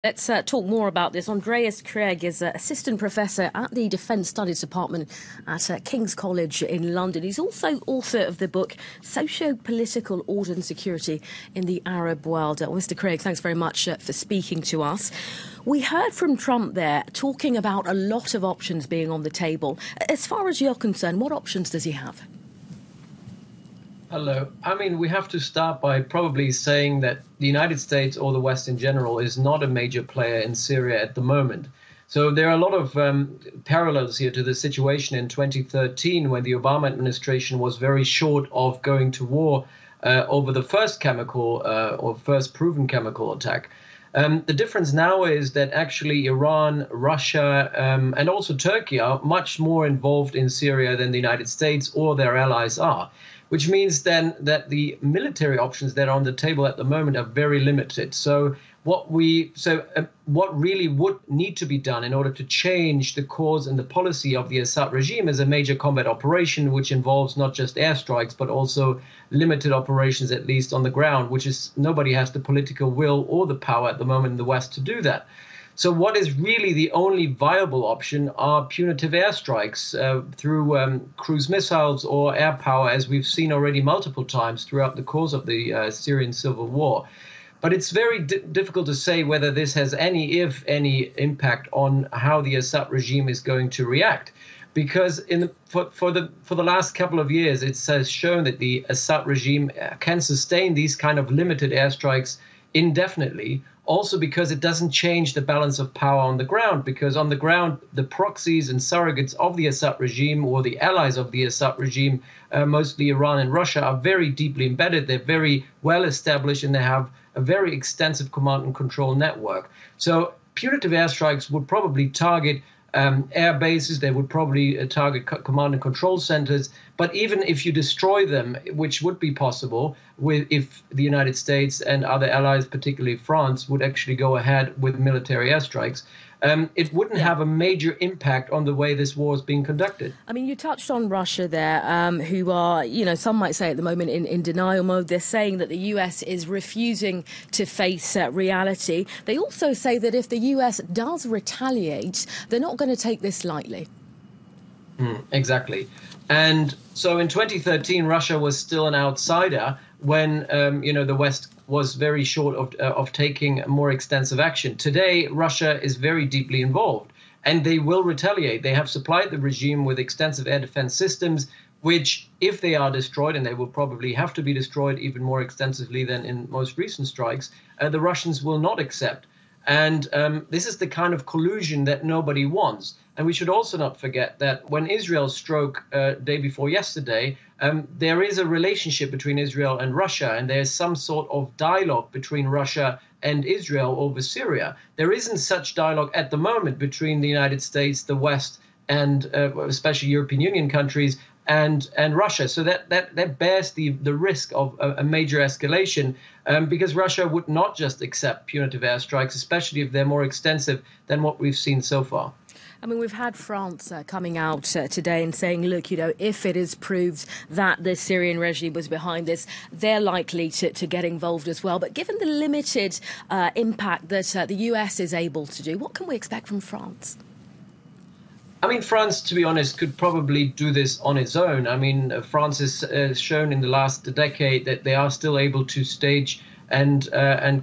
Let's talk more about this. Andreas Craig is Assistant Professor at the Defence Studies Department at King's College in London. He's also author of the book Socio-Political Order and Security in the Arab World. Mr. Craig, thanks very much for speaking to us. We heard from Trump there talking about a lot of options being on the table. As far as you're concerned, what options does he have? Hello. I mean, we have to start by probably saying that the United States or the West in general is not a major player in Syria at the moment. So there are a lot of parallels here to the situation in 2013 when the Obama administration was very short of going to war over the first chemical or first proven chemical attack. The difference now is that actually Iran, Russia, and also Turkey are much more involved in Syria than the United States or their allies are, which means then that the military options that are on the table at the moment are very limited. So what really would need to be done in order to change the course and the policy of the Assad regime is a major combat operation, which involves not just airstrikes, but also limited operations, at least on the ground, which is nobody has the political will or the power at the moment in the West to do that. So what is really the only viable option are punitive airstrikes through cruise missiles or air power, as we've seen already multiple times throughout the course of the Syrian civil war. But it's very difficult to say whether this has any, if any, impact on how the Assad regime is going to react. Because for the last couple of years, it has shown that the Assad regime can sustain these kind of limited airstrikes indefinitely, also because it doesn't change the balance of power on the ground, because on the ground, the proxies and surrogates of the Assad regime or the allies of the Assad regime, mostly Iran and Russia, are very deeply embedded. They're very well established and they have a very extensive command and control network. So punitive airstrikes would probably target air bases. They would probably target command and control centers. But even if you destroy them, which would be possible if the United States and other allies, particularly France, would actually go ahead with military airstrikes, it wouldn't have a major impact on the way this war is being conducted. I mean, you touched on Russia there, who are, some might say at the moment in denial mode. They're saying that the US is refusing to face reality. They also say that if the US does retaliate, they're not going to take this lightly. Exactly. And so in 2013, Russia was still an outsider when, the West was very short of taking more extensive action. Today, Russia is very deeply involved and they will retaliate. They have supplied the regime with extensive air defense systems, which, if they are destroyed, and they will probably have to be destroyed even more extensively than in most recent strikes, the Russians will not accept. And this is the kind of collusion that nobody wants. And we should also not forget that when Israel struck day before yesterday, there is a relationship between Israel and Russia, and there's some sort of dialogue between Russia and Israel over Syria. There isn't such dialogue at the moment between the United States, the West, and especially European Union countries and Russia. So that bears the risk of a major escalation because Russia would not just accept punitive airstrikes, especially if they're more extensive than what we've seen so far. I mean, we've had France coming out today and saying, look, if it is proved that the Syrian regime was behind this, they're likely to get involved as well. But given the limited impact that the US is able to do, what can we expect from France? I mean, France, to be honest, could probably do this on its own. I mean, France has shown in the last decade that they are still able to stage and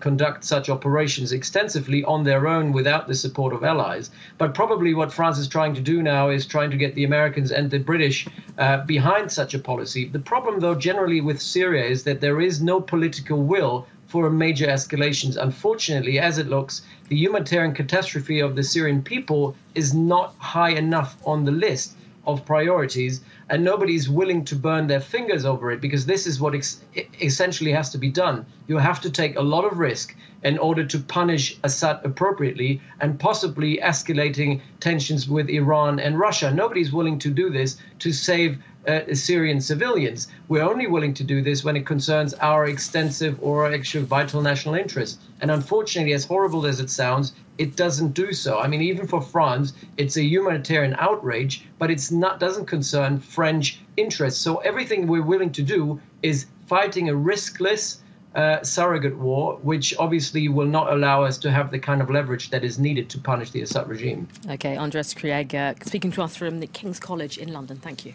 conduct such operations extensively on their own without the support of allies. But probably what France is trying to do now is trying to get the Americans and the British behind such a policy. The problem, though, generally with Syria is that there is no political will for major escalations. Unfortunately, as it looks, the humanitarian catastrophe of the Syrian people is not high enough on the list of priorities, and nobody's willing to burn their fingers over it, because this is what essentially has to be done. You have to take a lot of risk in order to punish Assad appropriately and possibly escalating tensions with Iran and Russia. Nobody's willing to do this to save Syrian civilians. We're only willing to do this when it concerns our extensive or actual vital national interests. And unfortunately, as horrible as it sounds, it doesn't do so. I mean, even for France, it's a humanitarian outrage, but doesn't concern French interests. So everything we're willing to do is fighting a riskless surrogate war, which obviously will not allow us to have the kind of leverage that is needed to punish the Assad regime. OK, Andres Krieg speaking to us from the King's College in London. Thank you.